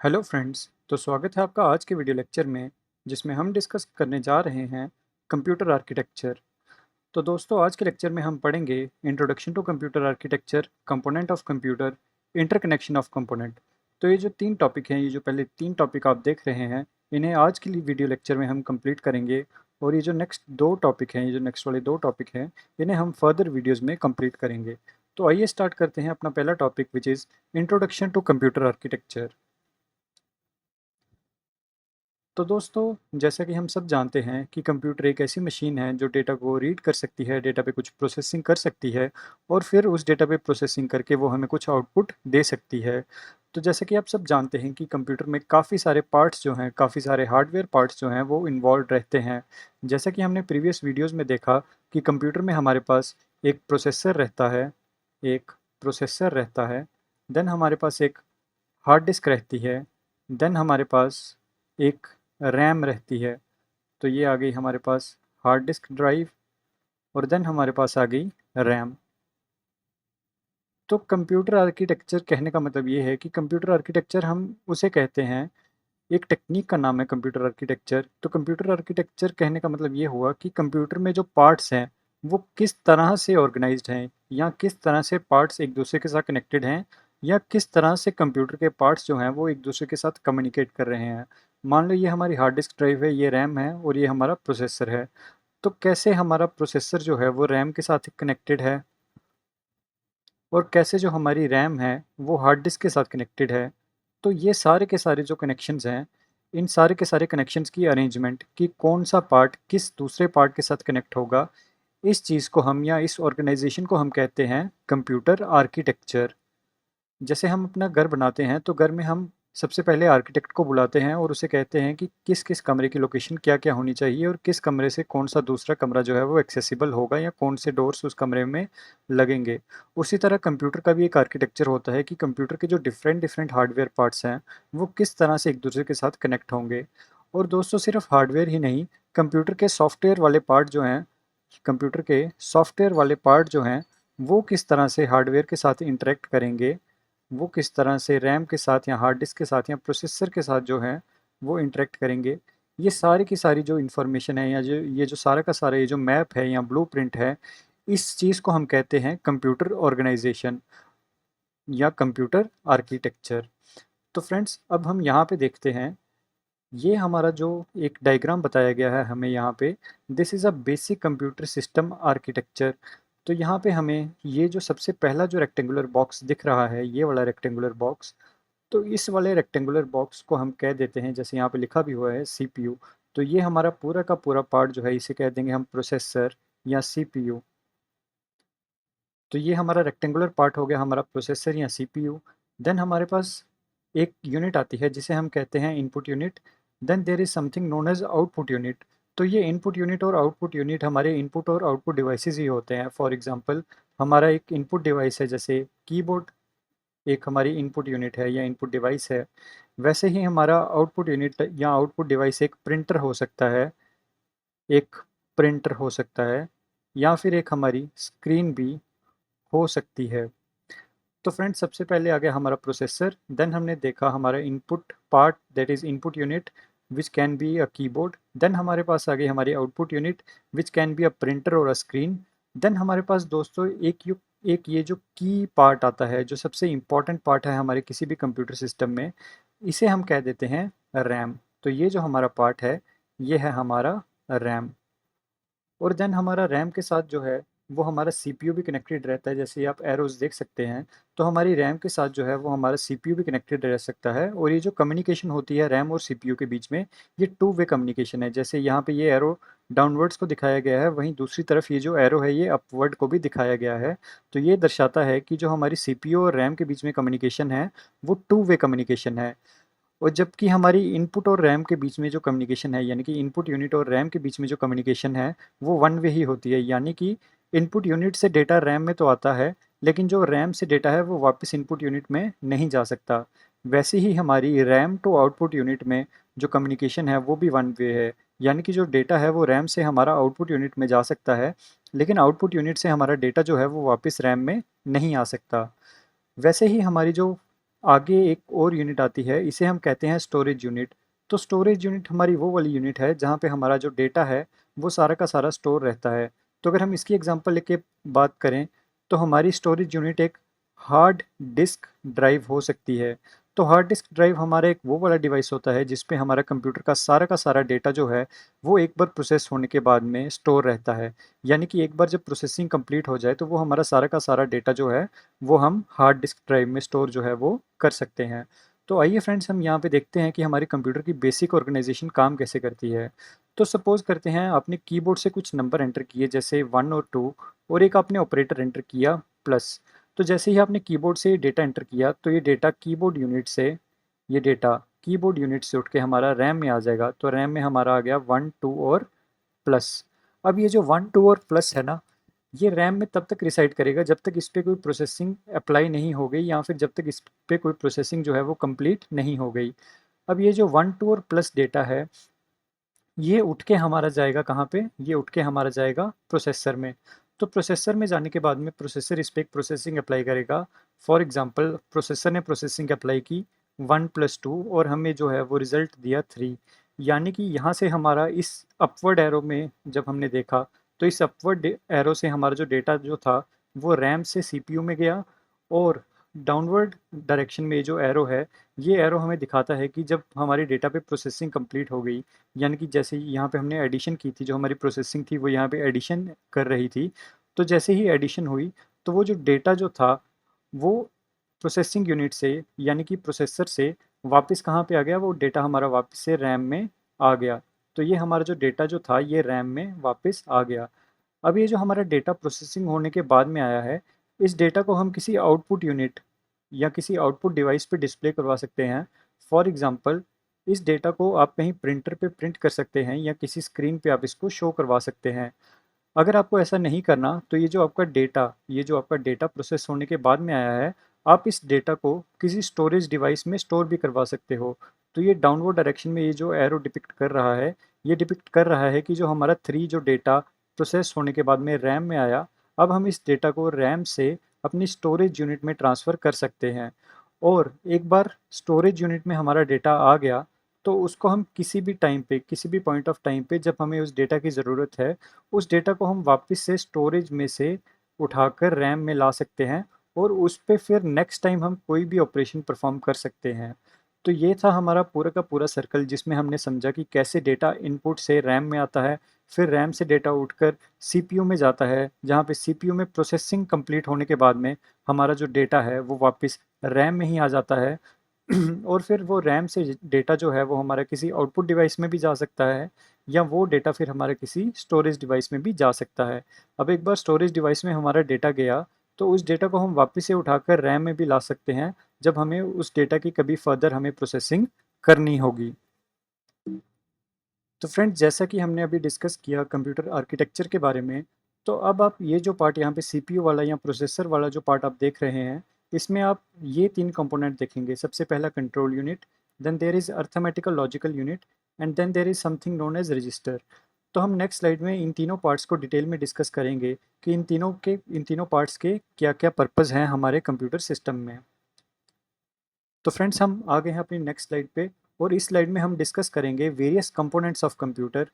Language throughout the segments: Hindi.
हेलो फ्रेंड्स, तो स्वागत है आपका आज के वीडियो लेक्चर में जिसमें हम डिस्कस करने जा रहे हैं कंप्यूटर आर्किटेक्चर। तो दोस्तों, आज के लेक्चर में हम पढ़ेंगे introduction to computer architecture, component of computer, interconnection of component. तो ये जो तीन टॉपिक हैं, ये जो पहले तीन टॉपिक आप देख रहे हैं, इन्हें आज के लिए वीडियो लेक्चर में हम कंप्लीट करेंगे। और ये जो नेक्स्ट दो टॉपिक हैं, ये जो नेक्स्ट वाले दो टॉपिक हैं, इन्हें हम फर्दर वीडियोज़ में कंप्लीट करेंगे। तो आइए स्टार्ट करते हैं अपना पहला topic which is introduction to computer architecture. तो दोस्तों, जैसा कि हम सब जानते हैं कि कंप्यूटर एक ऐसी मशीन है जो डेटा को रीड कर सकती है, डेटा पे कुछ प्रोसेसिंग कर सकती है और फिर उस डेटा पे प्रोसेसिंग करके वो हमें कुछ आउटपुट दे सकती है। तो जैसे कि आप सब जानते हैं कि कंप्यूटर में काफ़ी सारे पार्ट्स जो हैं, काफ़ी सारे हार्डवेयर पार्ट्स जो हैं वो इन्वॉल्व रहते हैं। जैसा कि हमने प्रीवियस वीडियोज़ में देखा कि कंप्यूटर में हमारे पास एक प्रोसेसर रहता है, एक प्रोसेसर रहता है, देन हमारे पास एक हार्ड डिस्क रहती है, देन हमारे पास एक रैम रहती है। तो ये आ गई हमारे पास हार्ड डिस्क ड्राइव और देन हमारे पास आ गई रैम। तो कंप्यूटर आर्किटेक्चर कहने का मतलब ये है कि कंप्यूटर आर्किटेक्चर हम उसे कहते हैं, एक टेक्निक का नाम है कंप्यूटर आर्किटेक्चर। तो कंप्यूटर आर्किटेक्चर कहने का मतलब ये हुआ कि कंप्यूटर में जो पार्ट्स हैं वो किस तरह से ऑर्गेनाइज्ड हैं, या किस तरह से पार्ट्स एक दूसरे के साथ कनेक्टेड हैं, या किस तरह से कंप्यूटर के पार्ट्स जो हैं वो एक दूसरे के साथ कम्युनिकेट कर रहे हैं। मान लो ये हमारी हार्ड डिस्क ड्राइव है, ये रैम है और ये हमारा प्रोसेसर है। तो कैसे हमारा प्रोसेसर जो है वो रैम के साथ कनेक्टेड है, और कैसे जो हमारी रैम है वो हार्ड डिस्क के साथ कनेक्टेड है। तो ये सारे के सारे जो कनेक्शंस हैं, इन सारे के सारे कनेक्शंस की अरेंजमेंट कि कौन सा पार्ट किस दूसरे पार्ट के साथ कनेक्ट होगा, इस चीज़ को हम या इस ऑर्गेनाइजेशन को हम कहते हैं कंप्यूटर आर्किटेक्चर। जैसे हम अपना घर बनाते हैं तो घर में हम सबसे पहले आर्किटेक्ट को बुलाते हैं और उसे कहते हैं कि किस किस कमरे की लोकेशन क्या क्या होनी चाहिए और किस कमरे से कौन सा दूसरा कमरा जो है वो एक्सेसिबल होगा, या कौन से डोर्स उस कमरे में लगेंगे। उसी तरह कंप्यूटर का भी एक आर्किटेक्चर होता है कि कंप्यूटर के जो डिफरेंट डिफरेंट हार्डवेयर पार्ट्स हैं वो किस तरह से एक दूसरे के साथ कनेक्ट होंगे। और दोस्तों, सिर्फ हार्डवेयर ही नहीं, कंप्यूटर के सॉफ्टवेयर वाले पार्ट जो हैं, कंप्यूटर के सॉफ्टवेयर वाले पार्ट जो हैं वो किस तरह से हार्डवेयर के साथ इंटरेक्ट करेंगे, वो किस तरह से रैम के साथ या हार्ड डिस्क के साथ या प्रोसेसर के साथ जो है वो इंटरेक्ट करेंगे। ये सारी की सारी जो इन्फॉर्मेशन है, या जो ये जो सारा का सारा ये जो मैप है या ब्लूप्रिंट है, इस चीज़ को हम कहते हैं कंप्यूटर ऑर्गेनाइजेशन या कंप्यूटर आर्किटेक्चर। तो फ्रेंड्स, अब हम यहाँ पे देखते हैं, ये हमारा जो एक डायग्राम बताया गया है हमें यहाँ पे, this is a basic computer system architecture. तो यहाँ पे हमें ये जो सबसे पहला जो रेक्टेंगुलर बॉक्स दिख रहा है, ये वाला रेक्टेंगुलर बॉक्स, तो इस वाले रेक्टेंगुलर बॉक्स को हम कह देते हैं, जैसे यहाँ पे लिखा भी हुआ है, सीपीयू। तो ये हमारा पूरा का पूरा पार्ट जो है इसे कह देंगे हम प्रोसेसर या सीपीयू। तो ये हमारा रेक्टेंगुलर पार्ट हो गया हमारा प्रोसेसर या सीपीयू। देन हमारे पास एक यूनिट आती है जिसे हम कहते हैं input unit. Then there is something known as output unit. तो ये इनपुट यूनिट और आउटपुट यूनिट हमारे इनपुट और आउटपुट डिवाइसेस ही होते हैं। फॉर एग्जांपल, हमारा एक इनपुट डिवाइस है जैसे कीबोर्ड, एक हमारी इनपुट यूनिट है या इनपुट डिवाइस है। वैसे ही हमारा आउटपुट यूनिट या आउटपुट डिवाइस एक प्रिंटर हो सकता है, एक प्रिंटर हो सकता है, या फिर एक हमारी स्क्रीन भी हो सकती है। तो फ्रेंड्स, सबसे पहले आ गया हमारा प्रोसेसर, देन हमने देखा हमारा input part that is input unit which can be a keyboard. Then हमारे पास आ गई हमारी output unit which can be a printer और अ स्क्रीन। देन हमारे पास दोस्तों एक ये जो की पार्ट आता है, जो सबसे इम्पॉर्टेंट पार्ट है हमारे किसी भी कंप्यूटर सिस्टम में, इसे हम कह देते हैं रैम। तो ये जो हमारा पार्ट है ये है हमारा रैम। और देन हमारा रैम के साथ जो है वो हमारा सीपीयू भी कनेक्टेड रहता है, जैसे आप एरोज़ देख सकते हैं। तो हमारी रैम के साथ जो है वो हमारा सीपीयू भी कनेक्टेड रह सकता है, और ये जो कम्युनिकेशन होती है रैम और सीपीयू के बीच में, ये टू वे कम्युनिकेशन है। जैसे यहाँ पे ये एरो डाउनवर्ड्स को दिखाया गया है, वहीं दूसरी तरफ ये जो एरो है ये अपवर्ड को भी दिखाया गया है। तो ये दर्शाता है कि जो हमारी सीपीयू और रैम के बीच में कम्युनिकेशन है वो टू वे कम्युनिकेशन है। और जबकि हमारी इनपुट और रैम के बीच में जो कम्युनिकेशन है, यानी कि इनपुट यूनिट और रैम के बीच में जो कम्युनिकेशन है वो वन वे ही होती है। यानी कि इनपुट यूनिट से डेटा रैम में तो आता है, लेकिन जो रैम से डेटा है वो वापस इनपुट यूनिट में नहीं जा सकता। वैसे ही हमारी रैम टू आउटपुट यूनिट में जो कम्युनिकेशन है वो भी वन वे है। यानी कि जो डेटा है वो रैम से हमारा आउटपुट यूनिट में जा सकता है, लेकिन आउटपुट यूनिट से हमारा डेटा जो है वो वापस रैम में नहीं आ सकता। वैसे ही हमारी जो आगे एक और यूनिट आती है, इसे हम कहते हैं स्टोरेज यूनिट। तो स्टोरेज यूनिट हमारी वो वाली यूनिट है जहाँ पे हमारा जो डेटा है वो सारा का सारा स्टोर रहता है। तो अगर हम इसकी एग्जांपल लेके बात करें तो हमारी स्टोरेज यूनिट एक हार्ड डिस्क ड्राइव हो सकती है। तो हार्ड डिस्क ड्राइव हमारा एक वो वाला डिवाइस होता है जिसपे हमारा कंप्यूटर का सारा डेटा जो है वो एक बार प्रोसेस होने के बाद में स्टोर रहता है। यानी कि एक बार जब प्रोसेसिंग कंप्लीट हो जाए तो वो हमारा सारा का सारा डेटा जो है वो हम हार्ड डिस्क ड्राइव में स्टोर जो है वो कर सकते हैं। तो आइए फ्रेंड्स हम यहाँ पे देखते हैं कि हमारे कंप्यूटर की बेसिक ऑर्गेनाइजेशन काम कैसे करती है। तो सपोज करते हैं आपने कीबोर्ड से कुछ नंबर एंटर किए जैसे 1 और 2 और एक आपने ऑपरेटर एंटर किया प्लस। तो जैसे ही आपने कीबोर्ड से डेटा एंटर किया तो ये डेटा कीबोर्ड यूनिट से ये डेटा कीबोर्ड यूनिट से उठ के हमारा रैम में आ जाएगा। तो रैम में हमारा आ गया 1 2 और प्लस। अब ये जो 1 2 और प्लस है ना, ये रैम में तब तक रिसाइड करेगा जब तक इस पे कोई प्रोसेसिंग अप्लाई नहीं हो गई या फिर जब तक इस पे कोई प्रोसेसिंग जो है वो कंप्लीट नहीं हो गई। अब ये जो 1 2 और प्लस डेटा है ये उठ के हमारा जाएगा कहाँ पे, ये उठ के हमारा जाएगा प्रोसेसर में। तो प्रोसेसर में जाने के बाद में प्रोसेसर इस पे एक प्रोसेसिंग अप्लाई करेगा। फॉर एग्जांपल प्रोसेसर ने प्रोसेसिंग अप्लाई की 1 + 2 और हमें जो है वो रिजल्ट दिया 3। यानी कि यहाँ से हमारा इस अपवर्ड एरो में जब हमने देखा तो इस अपवर्ड एरो से हमारा जो डेटा जो था वो रैम से सीपीयू में गया और डाउनवर्ड डायरेक्शन में जो एरो है ये एरो हमें दिखाता है कि जब हमारी डेटा पे प्रोसेसिंग कंप्लीट हो गई, यानी कि जैसे ही यहाँ पे हमने एडिशन की थी, जो हमारी प्रोसेसिंग थी वो यहाँ पे एडिशन कर रही थी। तो जैसे ही एडिशन हुई तो वो जो डेटा जो था वो प्रोसेसिंग यूनिट से यानी कि प्रोसेसर से वापस कहाँ पे आ गया, वो डेटा हमारा वापस से रैम में आ गया। तो ये हमारा जो डेटा जो था ये रैम में वापस आ गया। अब ये जो हमारा डेटा प्रोसेसिंग होने के बाद में आया है, इस डेटा को हम किसी आउटपुट यूनिट या किसी आउटपुट डिवाइस पे डिस्प्ले करवा सकते हैं। फॉर एग्जांपल इस डेटा को आप कहीं प्रिंटर पे प्रिंट कर सकते हैं या किसी स्क्रीन पे आप इसको शो करवा सकते हैं। अगर आपको ऐसा नहीं करना तो ये जो आपका डेटा प्रोसेस होने के बाद में आया है, आप इस डेटा को किसी स्टोरेज डिवाइस में स्टोर भी करवा सकते हो। तो ये डाउनवर्ड डायरेक्शन में ये जो एरो डिपिक्ट कर रहा है, ये डिपिक्ट कर रहा है कि जो हमारा 3 जो डेटा प्रोसेस होने के बाद में रैम में आया, अब हम इस डेटा को रैम से अपनी स्टोरेज यूनिट में ट्रांसफ़र कर सकते हैं। और एक बार स्टोरेज यूनिट में हमारा डेटा आ गया, तो उसको हम किसी भी टाइम पे, किसी भी पॉइंट ऑफ टाइम पे जब हमें उस डेटा की ज़रूरत है, उस डेटा को हम वापस से स्टोरेज में से उठाकर रैम में ला सकते हैं और उस पे फिर नेक्स्ट टाइम हम कोई भी ऑपरेशन परफॉर्म कर सकते हैं। तो ये था हमारा पूरा का पूरा सर्कल जिसमें हमने समझा कि कैसे डेटा इनपुट से रैम में आता है, फिर रैम से डेटा उठकर सीपीयू में जाता है, जहाँ पे सीपीयू में प्रोसेसिंग कंप्लीट होने के बाद में हमारा जो डेटा है वो वापस रैम में ही आ जाता है। और फिर वो रैम से डेटा जो है वो हमारा किसी आउटपुट डिवाइस में भी जा सकता है या वो डेटा फिर हमारे किसी स्टोरेज डिवाइस में भी जा सकता है। अब एक बार स्टोरेज डिवाइस में हमारा डेटा गया तो उस डेटा को हम वापस से उठाकर रैम में भी ला सकते हैं जब हमें उस डेटा की कभी फर्दर हमें प्रोसेसिंग करनी होगी। तो फ्रेंड्स जैसा कि हमने अभी डिस्कस किया कंप्यूटर आर्किटेक्चर के बारे में, तो अब आप ये जो पार्ट यहाँ पे सीपीयू वाला या प्रोसेसर वाला जो पार्ट आप देख रहे हैं, इसमें आप ये 3 कंपोनेंट देखेंगे। सबसे पहला control unit, then there is arithmetical logical unit and then there is something known as register. तो हम नेक्स्ट स्लाइड में इन तीनों पार्ट्स को डिटेल में डिस्कस करेंगे कि इन तीनों पार्ट्स के क्या-क्या पर्पज़ हैं हमारे कंप्यूटर सिस्टम में। तो फ्रेंड्स हम आ गए हैं अपनी नेक्स्ट स्लाइड पे और इस स्लाइड में हम डिस्कस करेंगे वेरियस कंपोनेंट्स ऑफ कंप्यूटर।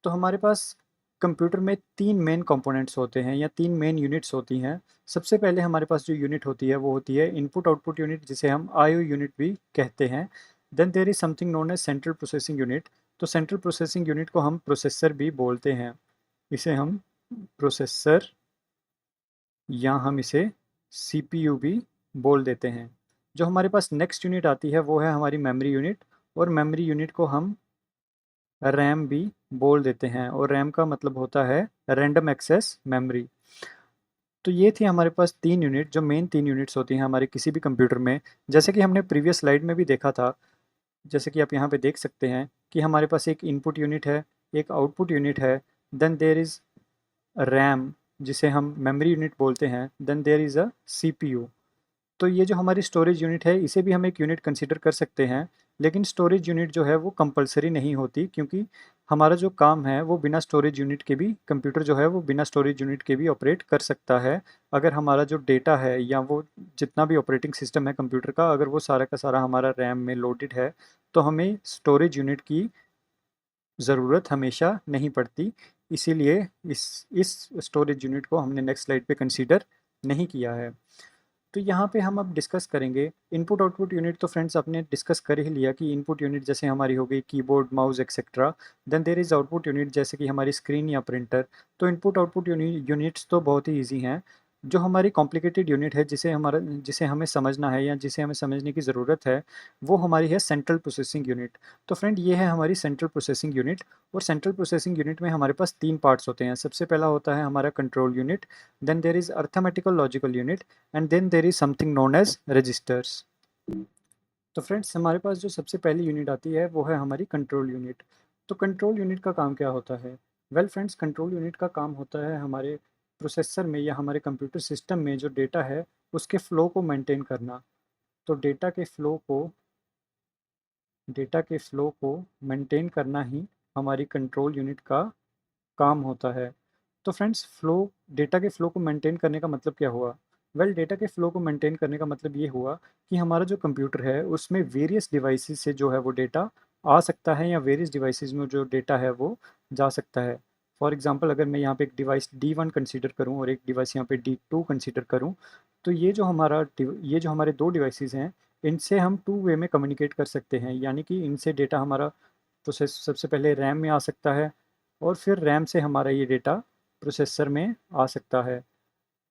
तो हमारे पास कंप्यूटर में 3 मेन कंपोनेंट्स होते हैं या 3 मेन यूनिट्स होती हैं। सबसे पहले हमारे पास जो यूनिट होती है वो होती है इनपुट आउटपुट यूनिट, जिसे हम आईओ यूनिट भी कहते हैं। Then there is something known as central processing unit. तो सेंट्रल प्रोसेसिंग यूनिट को हम प्रोसेसर भी बोलते हैं। इसे हम प्रोसेसर या हम इसे सीपीयू भी बोल देते हैं। जो हमारे पास नेक्स्ट यूनिट आती है वो है हमारी मेमोरी यूनिट और मेमोरी यूनिट को हम रैम भी बोल देते हैं और रैम का मतलब होता है रैंडम एक्सेस मेमोरी। तो ये थी हमारे पास 3 यूनिट, जो मेन 3 यूनिट्स होती हैं हमारे किसी भी कंप्यूटर में। जैसे कि हमने प्रीवियस स्लाइड में भी देखा था, जैसे कि आप यहाँ पे देख सकते हैं कि हमारे पास एक इनपुट यूनिट है, एक आउटपुट यूनिट है, देन देयर इज़ रैम जिसे हम मेमोरी यूनिट बोलते हैं, then there is a CPU. तो ये जो हमारी स्टोरेज यूनिट है इसे भी हम एक यूनिट कंसीडर कर सकते हैं, लेकिन स्टोरेज यूनिट जो है वो कंपलसरी नहीं होती, क्योंकि हमारा जो काम है वो बिना स्टोरेज यूनिट के भी, कंप्यूटर जो है वो बिना स्टोरेज यूनिट के भी ऑपरेट कर सकता है। अगर हमारा जो डेटा है या वो जितना भी ऑपरेटिंग सिस्टम है कंप्यूटर का, अगर वो सारा का सारा हमारा रैम में लोडेड है, तो हमें स्टोरेज यूनिट की ज़रूरत हमेशा नहीं पड़ती। इसीलिए इस स्टोरेज यूनिट को हमने नेक्स्ट स्लाइड पे कंसीडर नहीं किया है। तो यहाँ पे हम अब डिस्कस करेंगे इनपुट आउटपुट यूनिट। तो फ्रेंड्स आपने डिस्कस कर ही लिया कि इनपुट यूनिट जैसे हमारी हो गई keyboard, mouse etcetera. Then there is output unit जैसे कि हमारी स्क्रीन या प्रिंटर। तो इनपुट आउटपुट यूनिट्स तो बहुत ही ईजी हैं। जो हमारी कॉम्प्लिकेटेड यूनिट है जिसे हमें समझना है या जिसे हमें समझने की ज़रूरत है, वो हमारी है सेंट्रल प्रोसेसिंग यूनिट। तो फ्रेंड ये है हमारी सेंट्रल प्रोसेसिंग यूनिट। और सेंट्रल प्रोसेसिंग यूनिट में हमारे पास 3 पार्ट्स होते हैं। सबसे पहला होता है हमारा control unit, then there is arithmetical logical unit, and then there is something known as registers. तो फ्रेंड्स हमारे पास जो सबसे पहली यूनिट आती है वो है हमारी कंट्रोल यूनिट। तो कंट्रोल यूनिट का काम क्या होता है? वेल फ्रेंड्स, कंट्रोल यूनिट का काम होता है हमारे प्रोसेसर में या हमारे कंप्यूटर सिस्टम में जो डेटा है उसके फ़्लो को मेंटेन करना। तो डेटा के फ़्लो को मेंटेन करना ही हमारी कंट्रोल यूनिट का काम होता है। तो फ्रेंड्स, डेटा के फ़्लो को मेंटेन करने का मतलब क्या हुआ? वेल, डेटा के फ़्लो को मेंटेन करने का मतलब ये हुआ कि हमारा जो कंप्यूटर है उसमें वेरियस डिवाइसेस से जो है वो डेटा आ सकता है, या वेरियस डिवाइसेस में जो डेटा है वो जा सकता है। फॉर एग्जांपल, अगर मैं यहाँ पे एक डिवाइस D1 कंसीडर करूँ और एक डिवाइस यहाँ पे D2 कंसीडर करूँ, तो ये जो हमारे 2 डिवाइसेस हैं, इनसे हम 2 वे में कम्युनिकेट कर सकते हैं। यानी कि इनसे डेटा हमारा प्रोसेस सबसे पहले रैम में आ सकता है, और फिर रैम से हमारा ये डेटा प्रोसेसर में आ सकता है।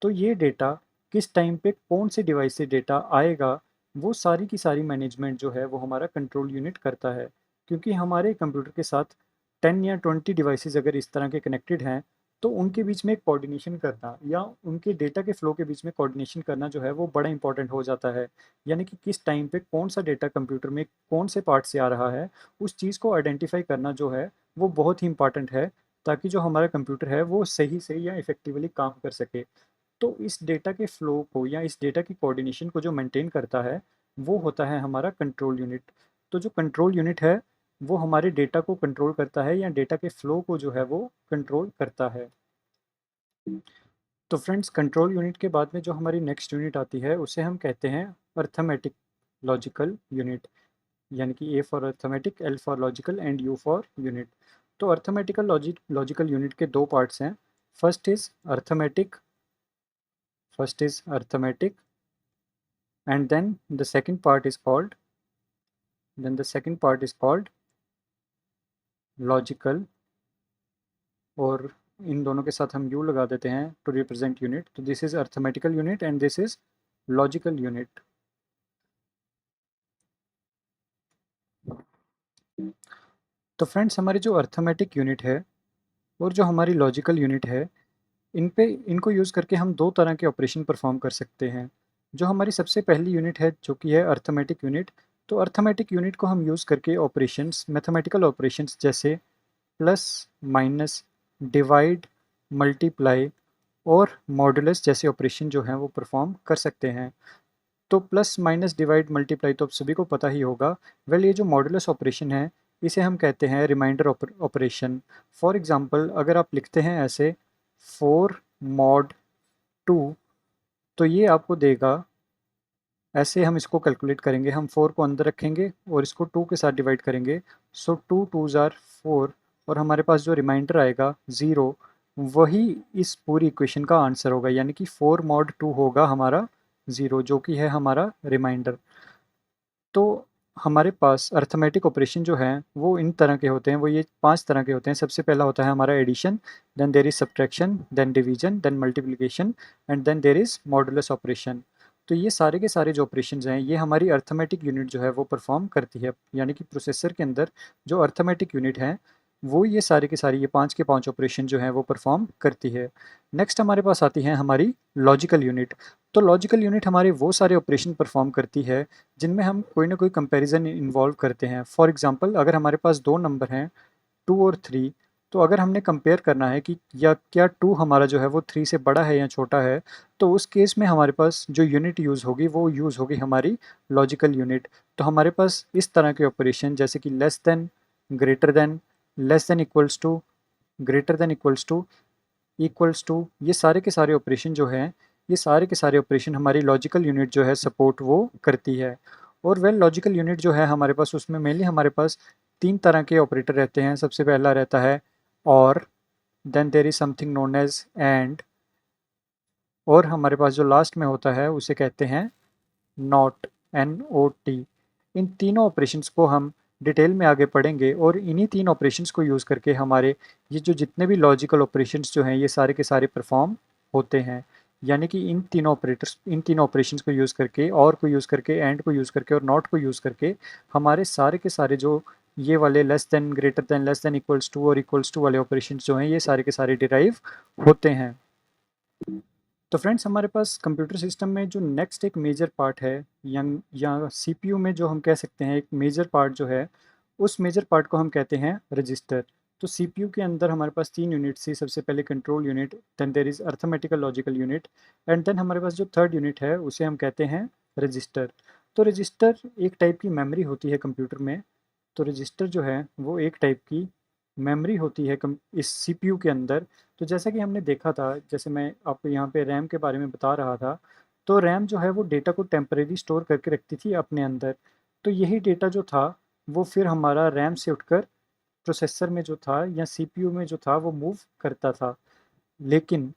तो ये डेटा किस टाइम पे कौन से डिवाइस से डेटा आएगा, वो सारी की सारी मैनेजमेंट जो है वो हमारा कंट्रोल यूनिट करता है। क्योंकि हमारे कंप्यूटर के साथ 10 या 20 डिवाइसेस अगर इस तरह के कनेक्टेड हैं, तो उनके बीच में कोऑर्डिनेशन करना या उनके डेटा के फ़्लो के बीच में कोऑर्डिनेशन करना जो है वो बड़ा इंपॉर्टेंट हो जाता है। यानी कि किस टाइम पे कौन सा डेटा कंप्यूटर में कौन से पार्ट से आ रहा है, उस चीज़ को आइडेंटिफ़ाई करना जो है वो बहुत ही इम्पॉर्टेंट है, ताकि जो हमारा कंप्यूटर है वो सही से या इफ़ेक्टिवली काम कर सके। तो इस डेटा के फ़्लो को या इस डेटा की कोऑर्डिनेशन को जो मेंटेन करता है, वो होता है हमारा कंट्रोल यूनिट। तो जो कंट्रोल यूनिट है, वो हमारे डेटा को कंट्रोल करता है या डेटा के फ़्लो को जो है वो कंट्रोल करता है। तो फ्रेंड्स, कंट्रोल यूनिट के बाद में जो हमारी नेक्स्ट यूनिट आती है उसे हम कहते हैं अर्थमेटिक लॉजिकल यूनिट। यानी कि A for arithmetic, L for logical and U for unit. तो अर्थमेटिकल लॉजिकल यूनिट के 2 पार्ट्स हैं। First is arithmetic first is arithmetic and then the second part is called logical. और इन दोनों के साथ हम यू लगा देते हैं टू रिप्रेजेंट यूनिट। तो this is arithmetical unit and this is logical unit. तो फ्रेंड्स, हमारी जो अर्थमेटिक यूनिट है और जो हमारी लॉजिकल यूनिट है, इनको यूज़ करके हम 2 तरह के ऑपरेशन परफॉर्म कर सकते हैं। जो हमारी सबसे पहली यूनिट है जो कि है अर्थमेटिक यूनिट, तो अर्थमेटिक यूनिट को हम यूज़ करके ऑपरेशंस, मैथमेटिकल ऑपरेशंस जैसे प्लस, माइनस, डिवाइड, मल्टीप्लाई और मॉडुलस जैसे ऑपरेशन जो हैं वो परफॉर्म कर सकते हैं। तो प्लस, माइनस, डिवाइड, मल्टीप्लाई तो आप सभी को पता ही होगा। वेल, ये जो मॉडुलस ऑपरेशन है इसे हम कहते हैं रिमाइंडर ऑपरेशन। फॉर एग्जांपल, अगर आप लिखते हैं ऐसे 4 मॉड 2, तो ये आपको देगा, ऐसे हम इसको कैलकुलेट करेंगे, हम 4 को अंदर रखेंगे और इसको 2 के साथ डिवाइड करेंगे। सो 2 2s आर 4, और हमारे पास जो रिमाइंडर आएगा 0, वही इस पूरी इक्वेशन का आंसर होगा। यानी कि 4 मॉड 2 होगा हमारा 0, जो कि है हमारा रिमाइंडर। तो हमारे पास अर्थमेटिक ऑपरेशन जो हैं वो इन तरह के होते हैं, वो ये 5 तरह के होते हैं। सबसे पहला होता है हमारा addition, then there is subtraction, then division, then multiplication and then there is modulus operation. तो ये सारे के सारे जो ऑपरेशंस हैं ये हमारी अर्थमेटिक यूनिट जो है वो परफॉर्म करती है। यानी कि प्रोसेसर के अंदर जो अर्थमेटिक यूनिट है वो ये सारे के सारे ये 5 के 5 ऑपरेशन जो हैं वो परफॉर्म करती है। नेक्स्ट हमारे पास आती है हमारी लॉजिकल यूनिट। तो लॉजिकल यूनिट हमारे वो सारे ऑपरेशन परफॉर्म करती है जिनमें हम कोई ना कोई कंपैरिजन इन्वॉल्व करते हैं। फॉर एग्जांपल, अगर हमारे पास 2 नंबर हैं 2 और 3, तो अगर हमने कंपेयर करना है कि या क्या 2 हमारा जो है वो 3 से बड़ा है या छोटा है, तो उस केस में हमारे पास जो यूनिट यूज़ होगी वो यूज़ होगी हमारी लॉजिकल यूनिट। तो हमारे पास इस तरह के ऑपरेशन जैसे कि less than, greater than, less than equals to, greater than equals to, ये सारे के सारे ऑपरेशन जो हैं, ये सारे के सारे ऑपरेशन हमारी लॉजिकल यूनिट जो है सपोर्ट वो करती है। और वेल लॉजिकल यूनिट जो है हमारे पास उसमें मेनली हमारे पास 3 तरह के ऑपरेटर रहते हैं। सबसे पहला रहता है और, then there is something known as and, और हमारे पास जो लास्ट में होता है उसे कहते हैं नॉट, NOT। इन तीनों ऑपरेशंस को हम डिटेल में आगे पढ़ेंगे और इन्हीं 3 ऑपरेशंस को यूज़ करके हमारे ये जो जितने भी लॉजिकल ऑपरेशंस जो हैं ये सारे के सारे परफॉर्म होते हैं। यानी कि इन तीनों ऑपरेशंस को यूज़ करके, और को यूज़ करके, एंड को यूज़ करके और नॉट को यूज़ करके हमारे सारे के सारे जो ये वाले less than, greater than, less than equals to और इक्वल्स टू वाले ऑपरेशंस जो हैं ये सारे के सारे डिराइव होते हैं। तो फ्रेंड्स हमारे पास कंप्यूटर सिस्टम में जो नेक्स्ट एक मेजर पार्ट है, या सीपीयू में जो हम कह सकते हैं एक मेजर पार्ट जो है, उस मेजर पार्ट को हम कहते हैं रजिस्टर। तो सीपीयू के अंदर हमारे पास 3 यूनिट्स थी। सबसे पहले control unit, then there is arithmetical logical unit, and then हमारे पास जो थर्ड यूनिट है उसे हम कहते हैं रजिस्टर। तो रजिस्टर एक टाइप की मेमोरी होती है कंप्यूटर में। तो रजिस्टर जो है वो एक टाइप की मेमोरी होती है इस सीपीयू के अंदर। तो जैसा कि हमने देखा था, जैसे मैं आपको यहाँ पे रैम के बारे में बता रहा था, तो रैम जो है वो डेटा को टेम्परेरी स्टोर करके रखती थी अपने अंदर। तो यही डेटा जो था वो फिर हमारा रैम से उठकर प्रोसेसर में जो था या सीपीयू में जो था वो मूव करता था। लेकिन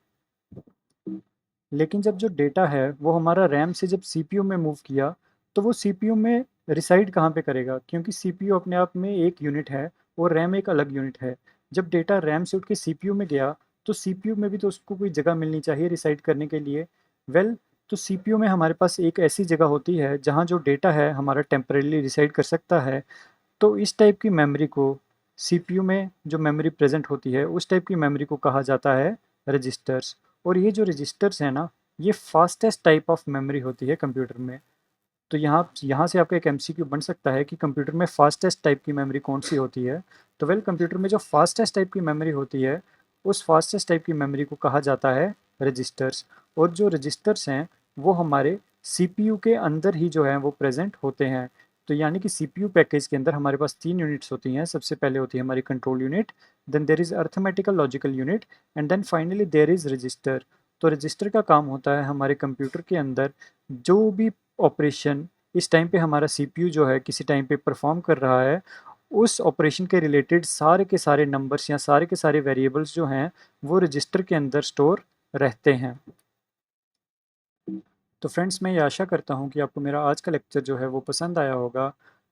लेकिन जब जो डेटा है वो हमारा रैम से जब सीपीयू में मूव किया, तो वो सीपीयू में रिसाइड कहाँ पे करेगा? क्योंकि सीपीयू अपने आप में एक यूनिट है और रैम एक अलग यूनिट है। जब डेटा रैम से उठ के सीपीयू में गया, तो सीपीयू में भी तो उसको कोई जगह मिलनी चाहिए रिसाइड करने के लिए। वेल, तो सीपीयू में हमारे पास एक ऐसी जगह होती है जहाँ जो डेटा है हमारा टेम्परेरीली रिसाइड कर सकता है। तो इस टाइप की मेमोरी को, सीपीयू में जो मेमोरी प्रेज़ेंट होती है, उस टाइप की मेमोरी को कहा जाता है रजिस्टर्स। और ये जो रजिस्टर्स हैं ना, ये फास्टेस्ट टाइप ऑफ मेमोरी होती है कंप्यूटर में। तो यहाँ यहाँ से आपका एक एमसीक्यू बन सकता है कि कंप्यूटर में फास्टेस्ट टाइप की मेमोरी कौन-सी होती है? तो वेल कंप्यूटर में जो फास्टेस्ट टाइप की मेमोरी होती है, उस फास्टेस्ट टाइप की मेमोरी को कहा जाता है रजिस्टर्स। और जो रजिस्टर्स हैं, वो हमारे सीपीयू के अंदर ही जो है वो प्रेज़ेंट होते हैं। तो यानी कि सीपीयू पैकेज के अंदर हमारे पास 3 यूनिट्स होती हैं। सबसे पहले होती है हमारी control unit, then there is arithmetical logical unit, and then finally there is register. तो रजिस्टर का काम होता है हमारे कंप्यूटर के अंदर जो भी ऑपरेशन इस टाइम पे हमारा सीपीयू जो है किसी टाइम पे परफॉर्म कर रहा है, उस ऑपरेशन के रिलेटेड सारे के सारे नंबर्स या सारे के सारे वेरिएबल्स जो हैं वो रजिस्टर के अंदर स्टोर रहते हैं। तो फ्रेंड्स मैं ये आशा करता हूँ कि आपको मेरा आज का लेक्चर जो है वो पसंद आया होगा।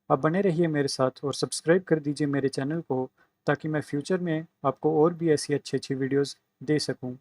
आप बने रहिए मेरे साथ और सब्सक्राइब कर दीजिए मेरे चैनल को, ताकि मैं फ्यूचर में आपको और भी ऐसी अच्छी अच्छी वीडियोज़ दे सकूँ।